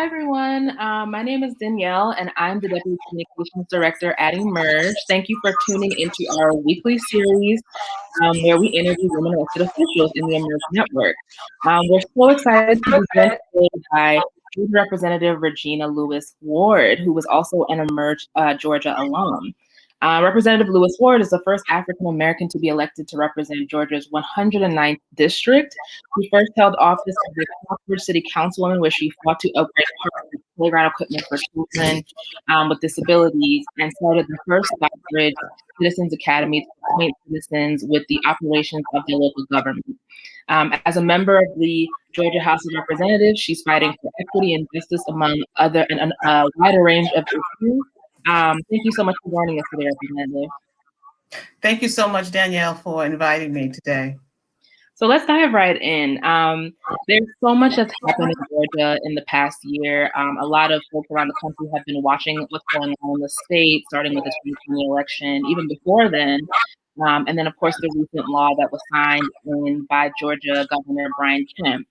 everyone. My name is Danielle, and I'm the Deputy Communications Director at Emerge. Thank you for tuning into our weekly series where we interview women elected officials in the Emerge Network. We're so excited to be joined today by Representative Regina Lewis-Ward, who was also an Emerge Georgia alum. Representative Lewis-Ward is the first African-American to be elected to represent Georgia's 109th district. She first held office as the Rockford City Councilwoman, where she fought to upgrade parks and playground equipment for children with disabilities, and started the first Stockbridge Citizens Academy to acquaint citizens with the operations of their local government. As a member of the Georgia House of Representatives, she's fighting for equity and justice among other and a wider range of issues. Thank you so much for joining us today, Representative. Thank you so much, Danielle, for inviting me today. So let's dive right in. There's so much that's happened in Georgia in the past year. A lot of folks around the country have been watching what's going on in the state, starting with the 2020 election, even before then. And then, of course, the recent law that was signed in by Georgia Governor Brian Kemp.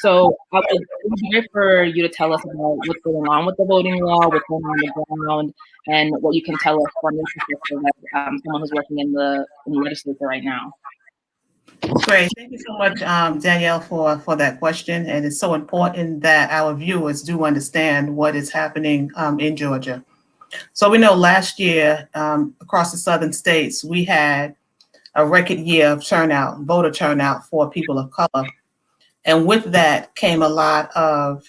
So it would be great for you to tell us about what's going on with the voting law, what's going on the ground, and what you can tell us from your perspective as someone who's working in the legislature right now. Great. Thank you so much, Danielle, for that question. And it's so important that our viewers do understand what is happening in Georgia. So we know last year across the southern states, we had a record year of turnout, voter turnout for people of color. And with that came a lot of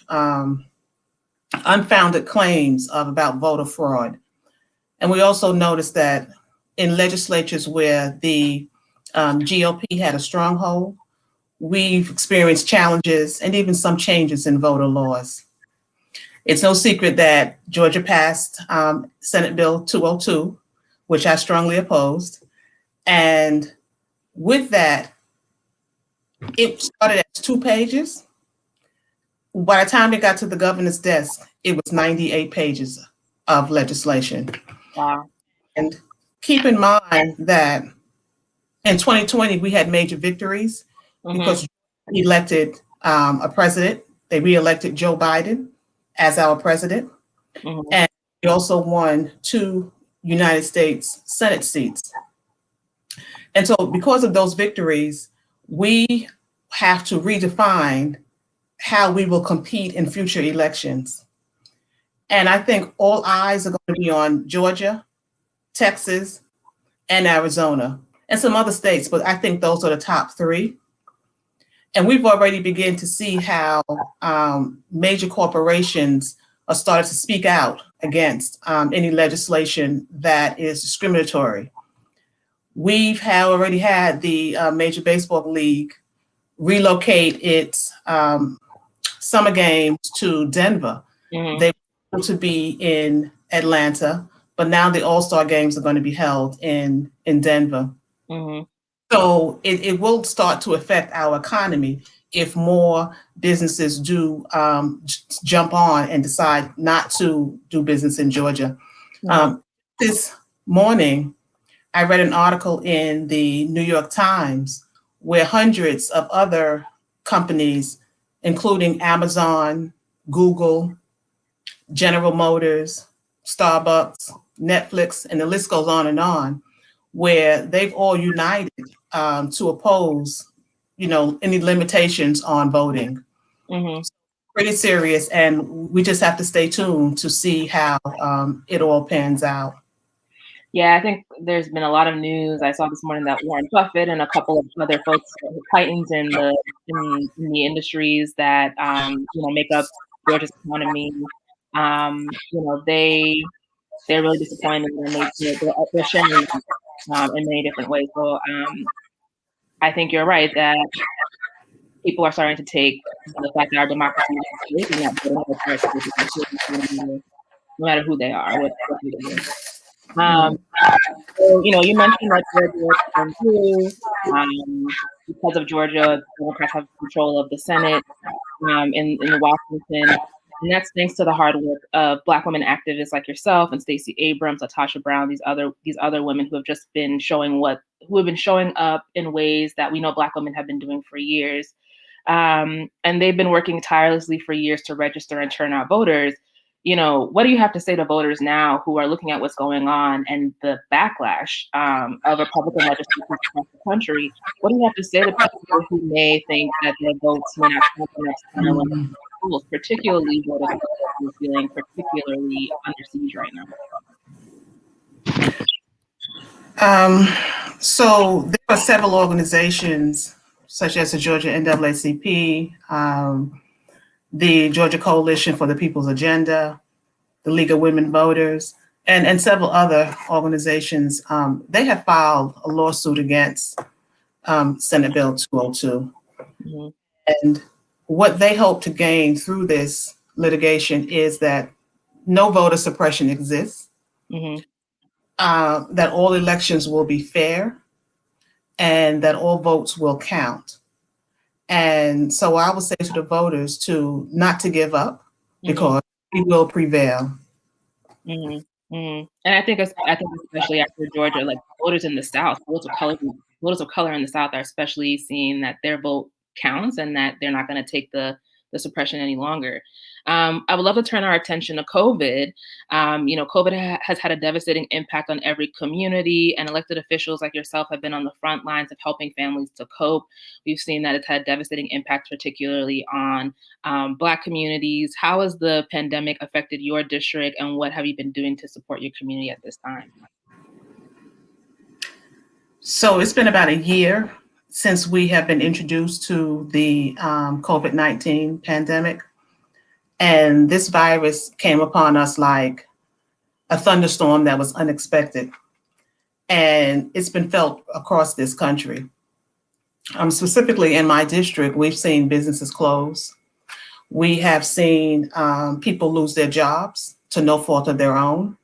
unfounded claims about voter fraud. And we also noticed that in legislatures where the GOP had a stronghold, we've experienced challenges and even some changes in voter laws. It's no secret that Georgia passed Senate Bill 202, which I strongly opposed. And with that, it started as 2 pages. By the time it got to the governor's desk, it was 98 pages of legislation. Wow. And keep in mind that in 2020, we had major victories because we elected a president. They reelected Joe Biden as our president. And we also won 2 United States Senate seats. And so because of those victories, we have to redefine how we will compete in future elections. And I think all eyes are going to be on Georgia, Texas, and Arizona, and some other states, but I think those are the top 3. And we've already begun to see how major corporations are starting to speak out against any legislation that is discriminatory. We've already had the Major Baseball League relocate its summer games to Denver. They were to be in Atlanta, but now the All-Star games are going to be held in Denver. So it will start to affect our economy if more businesses do jump on and decide not to do business in Georgia. This morning, I read an article in the New York Times where hundreds of other companies, including Amazon, Google, General Motors, Starbucks, Netflix, and the list goes on, where they've all united to oppose, any limitations on voting. Pretty serious, and we just have to stay tuned to see how it all pans out. Yeah, I think there's been a lot of news. I saw this morning that Warren Buffett and a couple of other folks, titans in the industries that make up Georgia's economy, they're really disappointed, and they're sharing in many different ways. So I think you're right that people are starting to take the fact that our democracy is no matter who they are, what they do. So, you mentioned that because of Georgia, Democrats have control of the Senate in Washington. And that's thanks to the hard work of Black women activists like yourself and Stacey Abrams, Latasha Brown, these other women who have just been showing up in ways that we know Black women have been doing for years. and they've been working tirelessly for years to register and turn out voters. What do you have to say to voters now who are looking at what's going on and the backlash of Republican legislators across the country? What do you have to say to people who may think that their votes may not count the next time when schools, particularly voters who are feeling particularly under siege right now? So there are several organizations, such as the Georgia NAACP, the Georgia Coalition for the People's Agenda, the League of Women Voters, and several other organizations. They have filed a lawsuit against Senate Bill 202. Mm-hmm. And what they hope to gain through this litigation is that no voter suppression exists, Mm-hmm. that all elections will be fair, and that all votes will count. And so I would say to the voters to not to give up, because we will prevail. Mm-hmm. Mm-hmm. And I think especially after Georgia, like voters in the South, voters of color in the South are especially seeing that their vote counts and that they're not going to take the suppression any longer. I would love to turn our attention to COVID. COVID has had a devastating impact on every community, and elected officials like yourself have been on the front lines of helping families to cope. We've seen that it's had a devastating impact, particularly on Black communities. How has the pandemic affected your district, and what have you been doing to support your community at this time? So it's been about a year since we have been introduced to the COVID-19 pandemic. And this virus came upon us like a thunderstorm that was unexpected. And it's been felt across this country. Specifically in my district, we've seen businesses close. We have seen people lose their jobs to no fault of their own.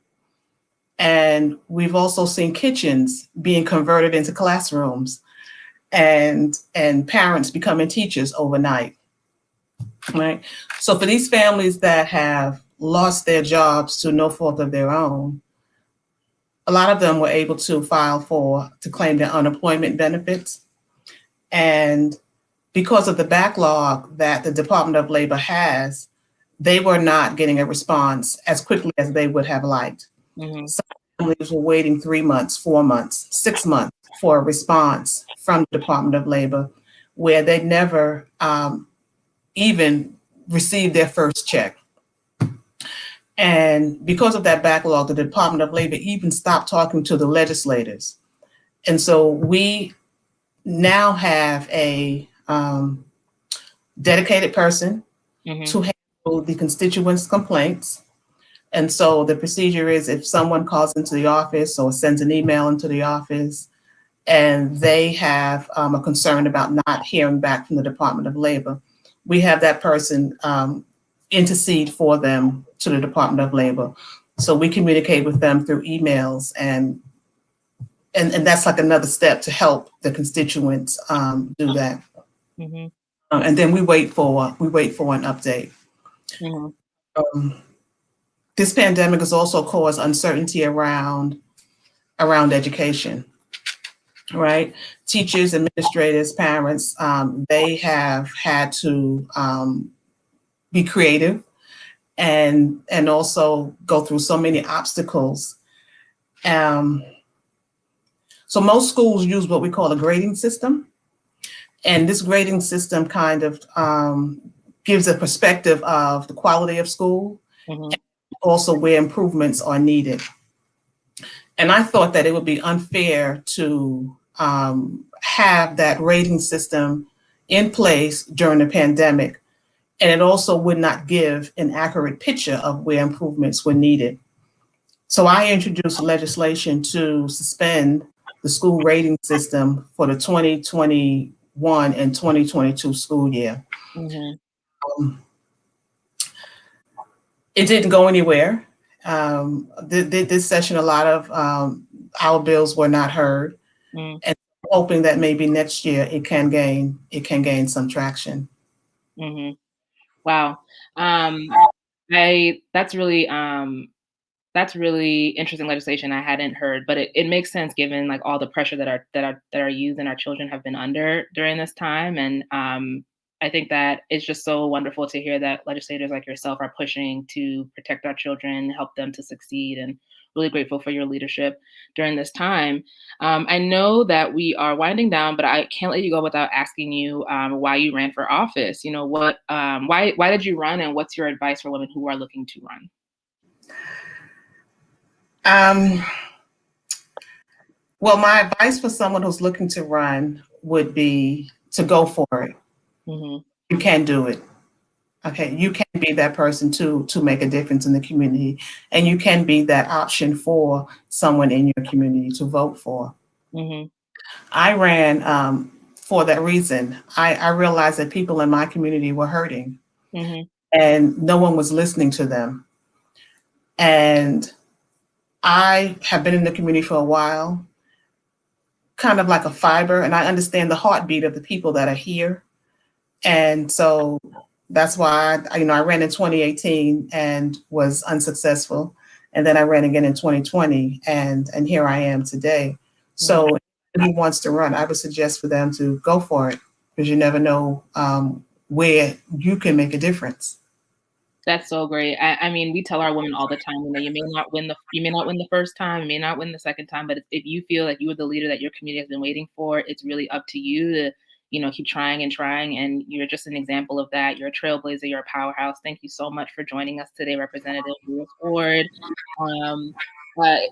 And we've also seen kitchens being converted into classrooms and parents becoming teachers overnight. Right. So for these families that have lost their jobs to no fault of their own, a lot of them were able to to claim their unemployment benefits. And because of the backlog that the Department of Labor has, they were not getting a response as quickly as they would have liked. Mm-hmm. Some families were waiting 3 months, 4 months, 6 months for a response from the Department of Labor, where they never even received their first check. And because of that backlog, the Department of Labor even stopped talking to the legislators. And so we now have a dedicated person to handle the constituents' complaints. And so the procedure is, if someone calls into the office or sends an email into the office and they have a concern about not hearing back from the Department of Labor, we have that person intercede for them to the Department of Labor. So we communicate with them through emails, and that's like another step to help the constituents do that. Mm-hmm. And then we wait for an update. Mm-hmm. This pandemic has also caused uncertainty around education, right? Teachers, administrators, parents, they have had to be creative and also go through so many obstacles. So most schools use what we call a grading system. And this grading system kind of gives a perspective of the quality of school, and also where improvements are needed. And I thought that it would be unfair to have that rating system in place during the pandemic. And it also would not give an accurate picture of where improvements were needed. So I introduced legislation to suspend the school rating system for the 2021 and 2022 school year. It didn't go anywhere. This session, a lot of our bills were not heard, and hoping that maybe next year it can gain some traction. Wow, that's really interesting legislation I hadn't heard, but it makes sense given like all the pressure that our youth and our children have been under during this time, and I think that it's just so wonderful to hear that legislators like yourself are pushing to protect our children, help them to succeed, and really grateful for your leadership during this time. I know that we are winding down, but I can't let you go without asking you why you ran for office. You know, why did you run, and what's your advice for women who are looking to run? Well, my advice for someone who's looking to run would be to go for it. Mm-hmm. You can do it. Okay, you can be that person to make a difference in the community, and you can be that option for someone in your community to vote for. Mm-hmm. I ran for that reason. I realized that people in my community were hurting, Mm-hmm. and no one was listening to them. And I have been in the community for a while, kind of like a fiber, and I understand the heartbeat of the people that are here. And so that's why I ran in 2018 and was unsuccessful, and then I ran again in 2020, and here I am today. Mm-hmm. So who wants to run, I would suggest for them to go for it, because you never know where you can make a difference. That's so great. I mean, we tell our women all the time, you know, you may not win the first time, you may not win the second time, but if you feel like you are the leader that your community has been waiting for, it's really up to you to, you know, keep trying and trying. And you're just an example of that. You're a trailblazer. You're a powerhouse. Thank you so much for joining us today, Representative Lewis-Ward. Um,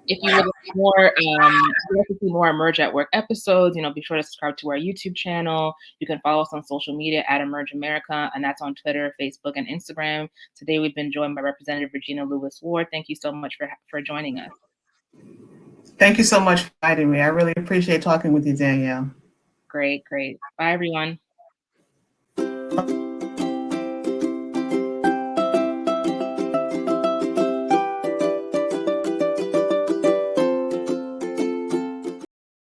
if you would like more, if you'd like to see more Emerge at Work episodes, you know, be sure to subscribe to our YouTube channel. You can follow us on social media at Emerge America, and that's on Twitter, Facebook, and Instagram. Today, we've been joined by Representative Regina Lewis-Ward. Thank you so much for joining us. Thank you so much for inviting me. I really appreciate talking with you, Danielle. Great, great. Bye, everyone.